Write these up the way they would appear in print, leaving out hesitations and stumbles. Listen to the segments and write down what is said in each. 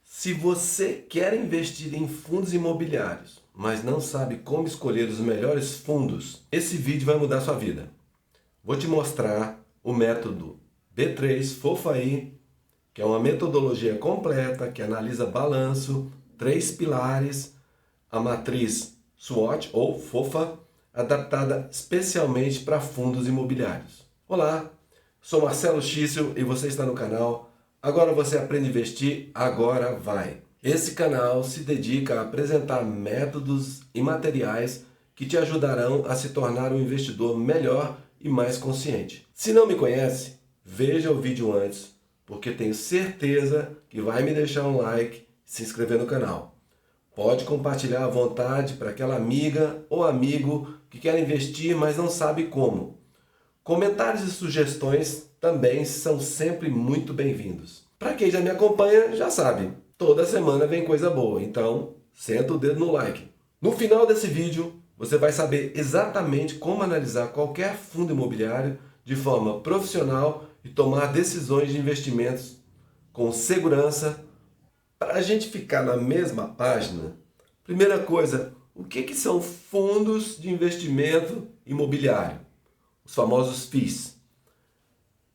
Se você quer investir em fundos imobiliários, mas não sabe como escolher os melhores fundos, esse vídeo vai mudar sua vida. Vou te mostrar o método B3 FOFAI, que é uma metodologia completa que analisa balanço, 3 pilares, a matriz SWOT ou FOFA, adaptada especialmente para fundos imobiliários. Olá, sou Marcelo Schissel e você está no canal Agora Você Aprende a Investir, Agora Vai. Esse canal se dedica a apresentar métodos e materiais que te ajudarão a se tornar um investidor melhor e mais consciente. Se não me conhece, veja o vídeo antes, porque tenho certeza que vai me deixar um like e se inscrever no canal. Pode compartilhar à vontade para aquela amiga ou amigo que quer investir, mas não sabe como. Comentários e sugestões também são sempre muito bem-vindos. Para quem já me acompanha, já sabe, toda semana vem coisa boa, então senta o dedo no like. No final desse vídeo, você vai saber exatamente como analisar qualquer fundo imobiliário de forma profissional e tomar decisões de investimentos com segurança. Para a gente ficar na mesma página, primeira coisa, o que são fundos de investimento imobiliário? Os famosos FIIs.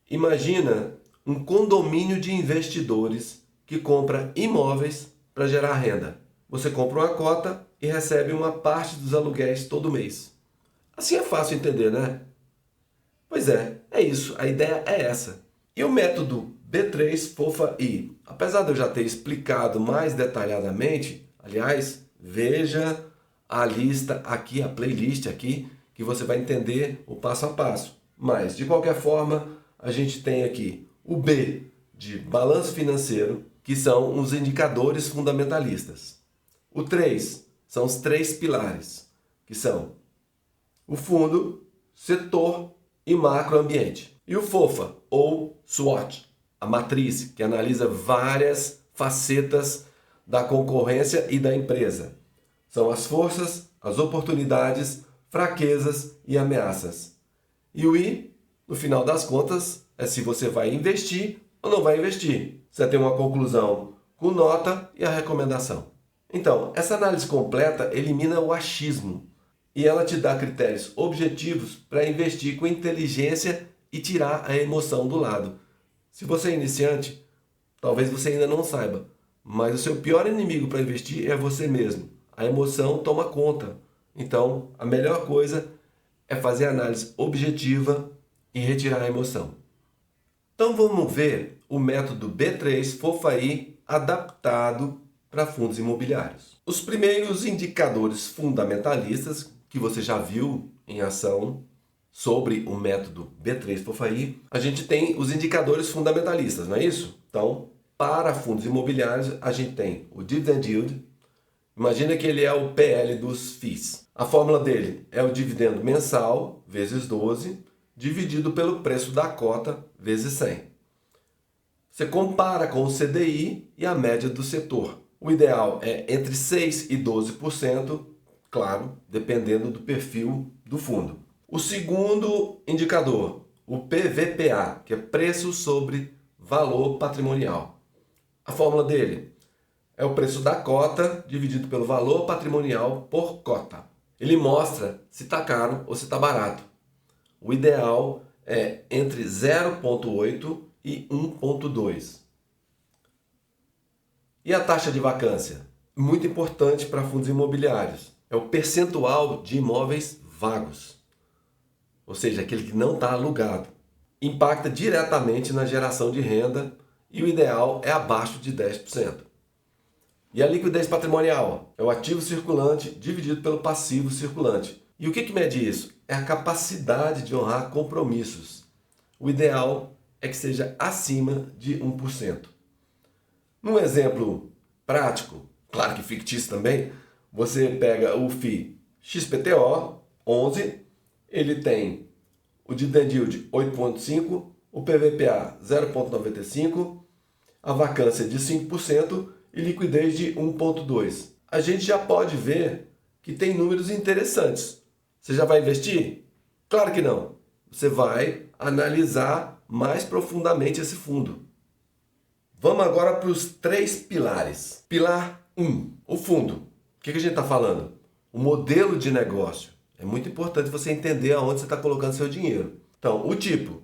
Imagina um condomínio de investidores que compra imóveis para gerar renda. Você compra uma cota e recebe uma parte dos aluguéis todo mês. Assim é fácil entender, né? Pois é isso, a ideia é essa. E o método B3 FOFAI, apesar de eu já ter explicado mais detalhadamente, aliás, veja a lista aqui, a playlist aqui, que você vai entender o passo a passo. Mas, de qualquer forma, a gente tem aqui o B de balanço financeiro, que são os indicadores fundamentalistas. O 3 são os 3 pilares, que são o fundo, setor e macroambiente. E o FOFA, ou SWOT, a matriz, que analisa várias facetas da concorrência e da empresa. São as forças, as oportunidades, fraquezas e ameaças. E o I, no final das contas, é se você vai investir ou não vai investir. Você tem uma conclusão com nota e a recomendação. Então, essa análise completa elimina o achismo e ela te dá critérios objetivos para investir com inteligência e tirar a emoção do lado. Se você é iniciante, talvez você ainda não saiba, mas o seu pior inimigo para investir é você mesmo. A emoção toma conta. Então, a melhor coisa é fazer a análise objetiva e retirar a emoção. Então, vamos ver o método B3 FOFAI adaptado para fundos imobiliários. Os primeiros indicadores fundamentalistas que você já viu em ação sobre o método B3 FOFAI, a gente tem os indicadores fundamentalistas, não é isso? Então, para fundos imobiliários, a gente tem o Dividend Yield. Imagina que ele é o PL dos FIIs. A fórmula dele é o dividendo mensal vezes 12, dividido pelo preço da cota vezes 100. Você compara com o CDI e a média do setor. O ideal é entre 6% e 12%, claro, dependendo do perfil do fundo. O segundo indicador, o PVPA, que é preço sobre valor patrimonial. A fórmula dele é o preço da cota dividido pelo valor patrimonial por cota. Ele mostra se está caro ou se está barato. O ideal é entre 0,8 e 1,2. E a taxa de vacância? Muito importante para fundos imobiliários. É o percentual de imóveis vagos, ou seja, aquele que não está alugado. Impacta diretamente na geração de renda e o ideal é abaixo de 10%. E a liquidez patrimonial? É o ativo circulante dividido pelo passivo circulante. E o que mede isso? É a capacidade de honrar compromissos. O ideal é que seja acima de 1%. Num exemplo prático, claro que fictício também, você pega o FII XPTO 11, ele tem o Dividend Yield 8,5%, o PVPA 0,95%, a vacância de 5% e liquidez de 1,2%. A gente já pode ver que tem números interessantes. Você já vai investir? Claro que não. Você vai analisar mais profundamente esse fundo. Vamos agora para os 3 pilares. Pilar 1, o fundo. O que a gente está falando? O modelo de negócio. É muito importante você entender aonde você está colocando seu dinheiro. Então, o tipo.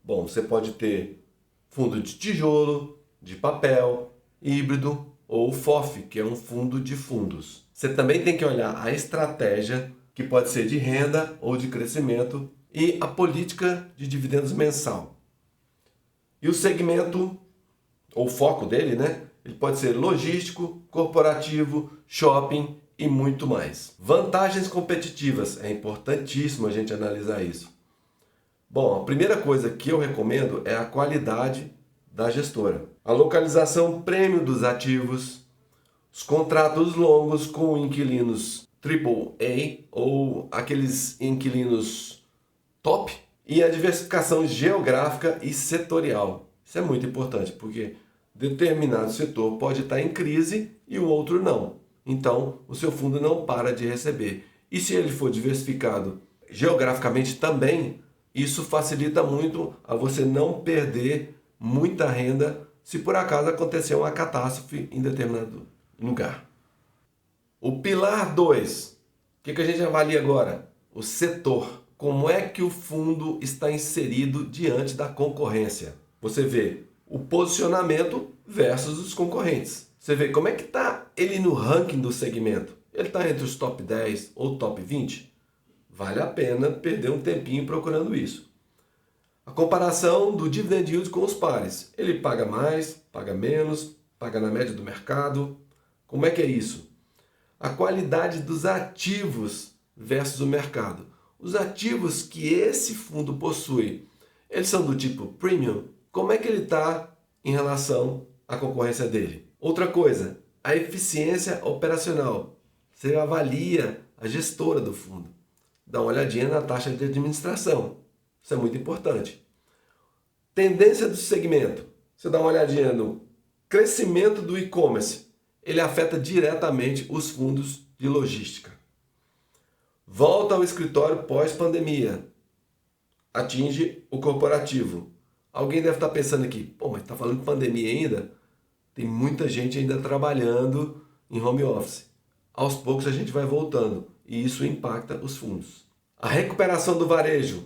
Bom, você pode ter fundo de tijolo, de papel, híbrido ou FOF, que é um fundo de fundos. Você também tem que olhar a estratégia, que pode ser de renda ou de crescimento, e a política de dividendos mensal. E o segmento, ou foco dele, né? Ele pode ser logístico, corporativo, shopping e muito mais. Vantagens competitivas. É importantíssimo a gente analisar isso. Bom, a primeira coisa que eu recomendo é a qualidade da gestora. A localização premium dos ativos, os contratos longos com inquilinos AAA ou aqueles inquilinos top e a diversificação geográfica e setorial. Isso é muito importante, porque determinado setor pode estar em crise e o outro não. Então, o seu fundo não para de receber. E se ele for diversificado geograficamente também, isso facilita muito a você não perder muita renda se por acaso acontecer uma catástrofe em determinado lugar. O pilar 2, o que a gente avalia agora? O setor. Como é que o fundo está inserido diante da concorrência? Você vê o posicionamento versus os concorrentes. Você vê como é que está ele no ranking do segmento. Ele está entre os top 10 ou top 20? Vale a pena perder um tempinho procurando isso. A comparação do dividend yield com os pares. Ele paga mais, paga menos, paga na média do mercado. Como é que é isso? A qualidade dos ativos versus o mercado. Os ativos que esse fundo possui, eles são do tipo premium? Como é que ele está em relação à concorrência dele? Outra coisa, a eficiência operacional. Você avalia a gestora do fundo. Dá uma olhadinha na taxa de administração. Isso é muito importante. Tendência do segmento. Você dá uma olhadinha no crescimento do e-commerce. Ele afeta diretamente os fundos de logística. Volta ao escritório pós-pandemia. Atinge o corporativo. Alguém deve estar pensando aqui, pô, mas está falando de pandemia ainda? Tem muita gente ainda trabalhando em home office. Aos poucos a gente vai voltando e isso impacta os fundos. A recuperação do varejo.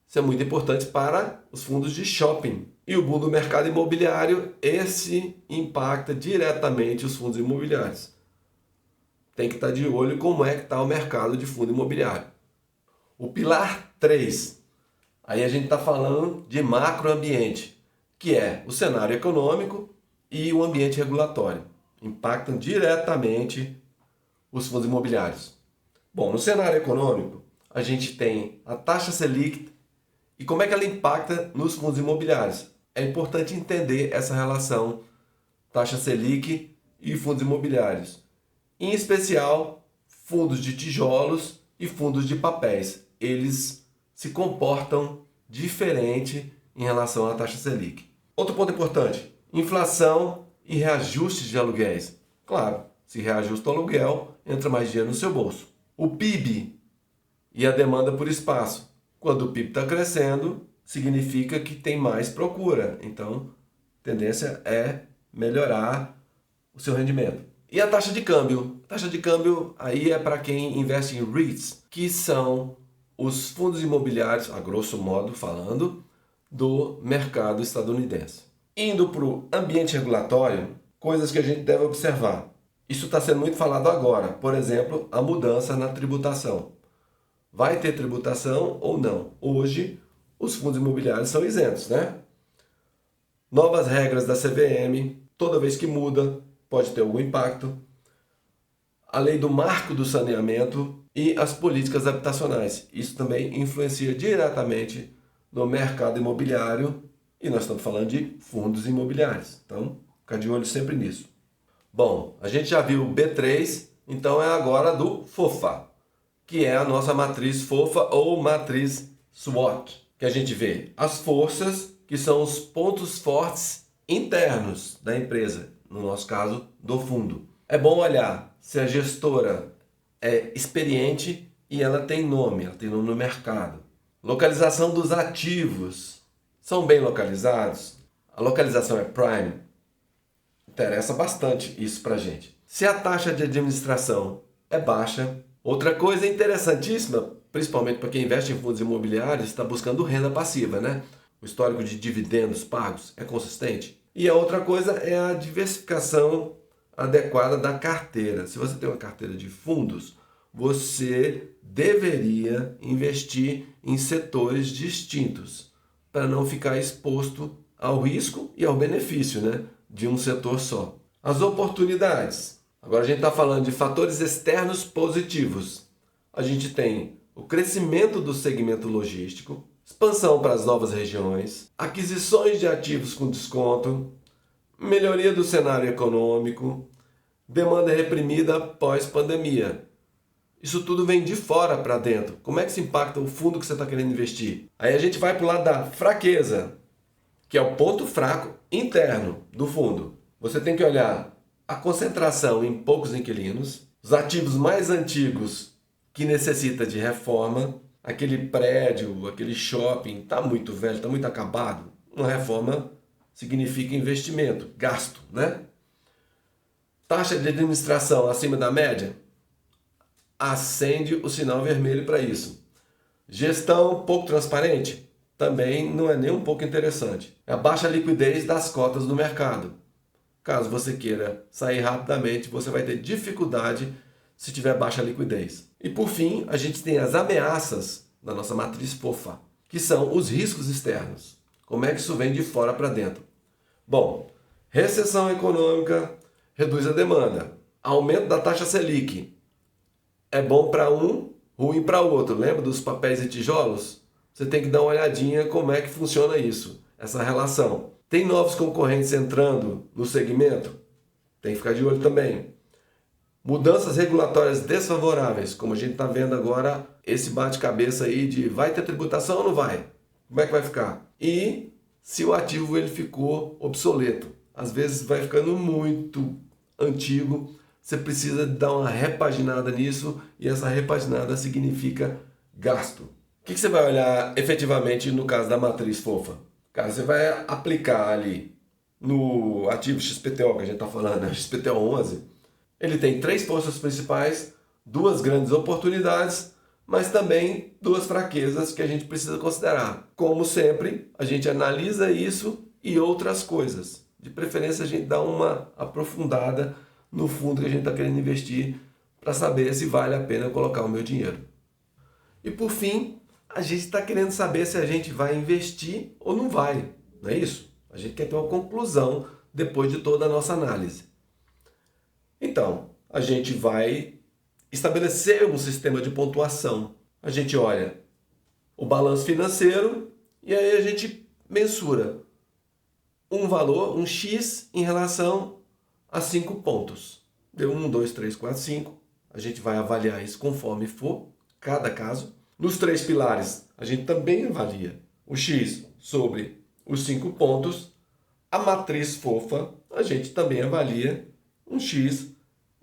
Isso é muito importante para os fundos de shopping. E o boom do mercado imobiliário, esse impacta diretamente os fundos imobiliários. Tem que estar de olho como é que está o mercado de fundo imobiliário. O pilar 3, aí a gente está falando de macroambiente, que é o cenário econômico e o ambiente regulatório. Impactam diretamente os fundos imobiliários. Bom, no cenário econômico, a gente tem a taxa Selic e como é que ela impacta nos fundos imobiliários. É importante entender essa relação taxa Selic e fundos imobiliários. Em especial, fundos de tijolos e fundos de papéis. Eles se comportam diferente em relação à taxa Selic. Outro ponto importante, inflação e reajustes de aluguéis. Claro, se reajusta o aluguel, entra mais dinheiro no seu bolso. O PIB e a demanda por espaço. Quando o PIB está crescendo, significa que tem mais procura. Então, a tendência é melhorar o seu rendimento. E a taxa de câmbio? A taxa de câmbio aí é para quem investe em REITs, que são os fundos imobiliários, a grosso modo falando, do mercado estadunidense. Indo para o ambiente regulatório, coisas que a gente deve observar. Isso está sendo muito falado agora. Por exemplo, a mudança na tributação. Vai ter tributação ou não? Hoje, os fundos imobiliários são isentos, né? Novas regras da CVM, toda vez que muda, pode ter algum impacto. A lei do marco do saneamento e as políticas habitacionais. Isso também influencia diretamente no mercado imobiliário e nós estamos falando de fundos imobiliários. Então, ficar de olho sempre nisso. Bom, a gente já viu o B3, então é agora do FOFA, que é a nossa matriz FOFA ou matriz SWOT, que a gente vê as forças, que são os pontos fortes internos da empresa, no nosso caso, do fundo. É bom olhar se a gestora é experiente e ela tem nome no mercado. Localização dos ativos. São bem localizados? A localização é prime? Interessa bastante isso para a gente. Se a taxa de administração é baixa, outra coisa interessantíssima, principalmente para quem investe em fundos imobiliários, está buscando renda passiva, né? O histórico de dividendos pagos é consistente. E a outra coisa é a diversificação adequada da carteira. Se você tem uma carteira de fundos, você deveria investir em setores distintos para não ficar exposto ao risco e ao benefício, né, de um setor só. As oportunidades. Agora a gente está falando de fatores externos positivos. A gente tem o crescimento do segmento logístico, expansão para as novas regiões, aquisições de ativos com desconto, melhoria do cenário econômico, demanda reprimida pós-pandemia. Isso tudo vem de fora para dentro. Como é que isso impacta o fundo que você está querendo investir? Aí a gente vai para o lado da fraqueza, que é o ponto fraco interno do fundo. Você tem que olhar a concentração em poucos inquilinos, os ativos mais antigos que necessita de reforma, aquele prédio, aquele shopping está muito velho, está muito acabado. Uma reforma significa investimento, gasto, né? Taxa de administração acima da média? Acende o sinal vermelho para isso. Gestão pouco transparente? Também não é nem um pouco interessante. É a baixa liquidez das cotas do mercado. Caso você queira sair rapidamente, você vai ter dificuldade se tiver baixa liquidez. E por fim, a gente tem as ameaças da nossa matriz fofa, que são os riscos externos. Como é que isso vem de fora para dentro? Bom, recessão econômica reduz a demanda. Aumento da taxa Selic é bom para um, ruim para o outro. Lembra dos papéis e tijolos? Você tem que dar uma olhadinha como é que funciona isso, essa relação. Tem novos concorrentes entrando no segmento? Tem que ficar de olho também. Mudanças regulatórias desfavoráveis, como a gente está vendo agora, esse bate-cabeça aí de vai ter tributação ou não vai? Como é que vai ficar? E se o ativo ele ficou obsoleto. Às vezes vai ficando muito antigo, você precisa dar uma repaginada nisso e essa repaginada significa gasto. O que você vai olhar efetivamente no caso da matriz fofa? Cara, você vai aplicar ali no ativo XPTO que a gente está falando, né? XPTO 11, ele tem 3 forças principais, 2 grandes oportunidades, mas também 2 fraquezas que a gente precisa considerar. Como sempre, a gente analisa isso e outras coisas. De preferência, a gente dá uma aprofundada no fundo que a gente está querendo investir para saber se vale a pena colocar o meu dinheiro. E por fim, a gente está querendo saber se a gente vai investir ou não vai, não é isso? A gente quer ter uma conclusão depois de toda a nossa análise. Então, a gente vai estabelecer um sistema de pontuação. A gente olha o balanço financeiro e aí a gente mensura um valor, um X, em relação a 5 pontos. Deu 1, 2, 3, 4, 5. A gente vai avaliar isso conforme for, cada caso. Nos 3 pilares, a gente também avalia o X sobre os 5 pontos. A matriz fofa, a gente também avalia um X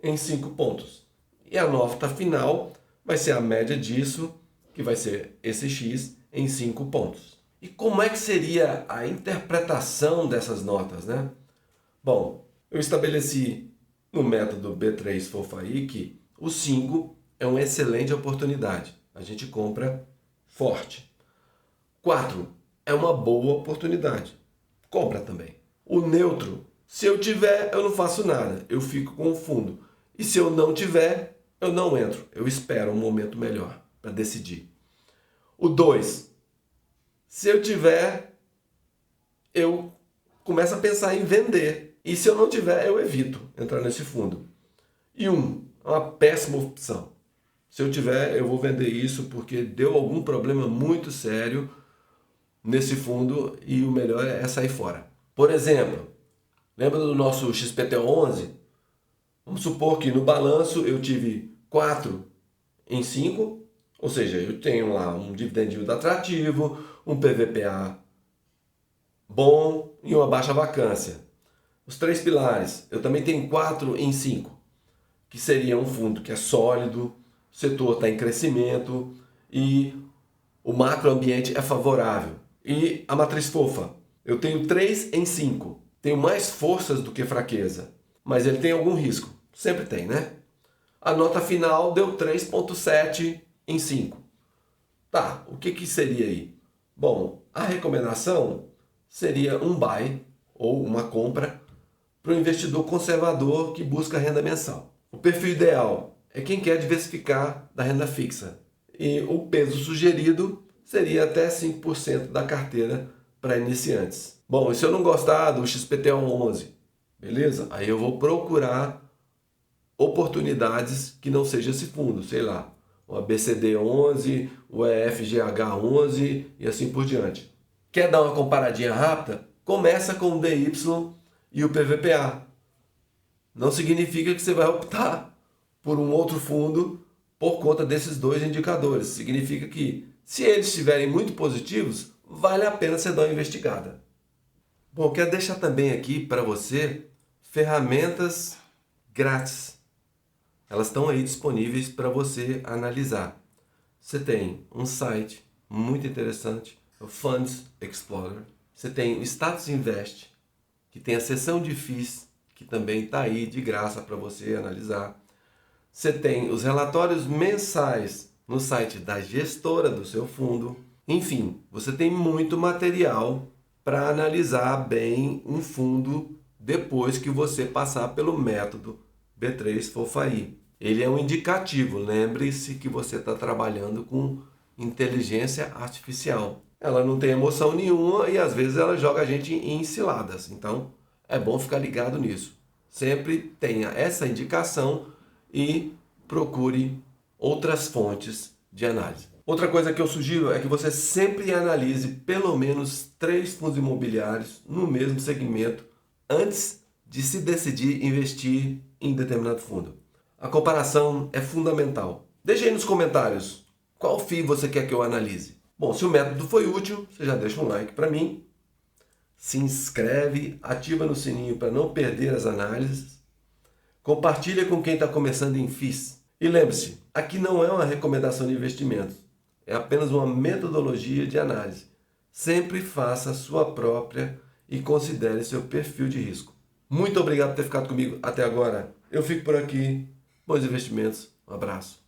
em 5 pontos. E a nota final vai ser a média disso, que vai ser esse X em 5 pontos. E como é que seria a interpretação dessas notas, né? Bom, eu estabeleci no método B3 Fofaí que o 5 é uma excelente oportunidade. A gente compra forte. 4 é uma boa oportunidade. Compra também. O neutro, se eu tiver, eu não faço nada. Eu fico com o fundo. E se eu não tiver, eu não entro. Eu espero um momento melhor para decidir. O 2, se eu tiver, eu começo a pensar em vender. E se eu não tiver, eu evito entrar nesse fundo. E 1, é uma péssima opção. Se eu tiver, eu vou vender isso porque deu algum problema muito sério nesse fundo e o melhor é sair fora. Por exemplo, lembra do nosso XPTO 11? Vamos supor que no balanço eu tive 4 em 5, ou seja, eu tenho lá um dividend yield atrativo, um PVPA bom e uma baixa vacância. Os 3 pilares, eu também tenho 4 em 5, que seria um fundo que é sólido, o setor está em crescimento e o macroambiente é favorável. E a matriz fofa, eu tenho 3 em 5. tenho mais forças do que fraqueza, mas ele tem algum risco. Sempre tem, né? A nota final deu 3,7 em 5. Tá, o que seria aí? Bom, a recomendação seria um buy ou uma compra para o investidor conservador que busca renda mensal. O perfil ideal é quem quer diversificar da renda fixa. E o peso sugerido seria até 5% da carteira para iniciantes. Bom, e se eu não gostar do XPTO 11, beleza? Aí eu vou procurar oportunidades que não seja esse fundo, sei lá, o ABCD 11, o EFGH 11 e assim por diante. Quer dar uma comparadinha rápida? Começa com o DY e o PVPA. Não significa que você vai optar por um outro fundo por conta desses dois indicadores. Significa que, se eles estiverem muito positivos, vale a pena você dar uma investigada. Bom, quero deixar também aqui para você ferramentas grátis. Elas estão aí disponíveis para você analisar. Você tem um site muito interessante, o Funds Explorer. Você tem o Status Invest, que tem a seção de FIIs, que também está aí de graça para você analisar. Você tem os relatórios mensais no site da gestora do seu fundo. Enfim, você tem muito material para analisar bem um fundo depois que você passar pelo método B3 FOFAI. Ele é um indicativo, lembre-se que você está trabalhando com inteligência artificial. Ela não tem emoção nenhuma e às vezes ela joga a gente em ciladas. Então é bom ficar ligado nisso. Sempre tenha essa indicação e procure outras fontes de análise. Outra coisa que eu sugiro é que você sempre analise pelo menos 3 fundos imobiliários no mesmo segmento antes de se decidir investir em determinado fundo. A comparação é fundamental. Deixe aí nos comentários qual FII você quer que eu analise. Bom, se o método foi útil, você já deixa um like para mim, se inscreve, ativa no sininho para não perder as análises, compartilha com quem está começando em FIIs. E lembre-se, aqui não é uma recomendação de investimentos, é apenas uma metodologia de análise. Sempre faça a sua própria e considere seu perfil de risco. Muito obrigado por ter ficado comigo até agora. Eu fico por aqui. Bons investimentos. Um abraço.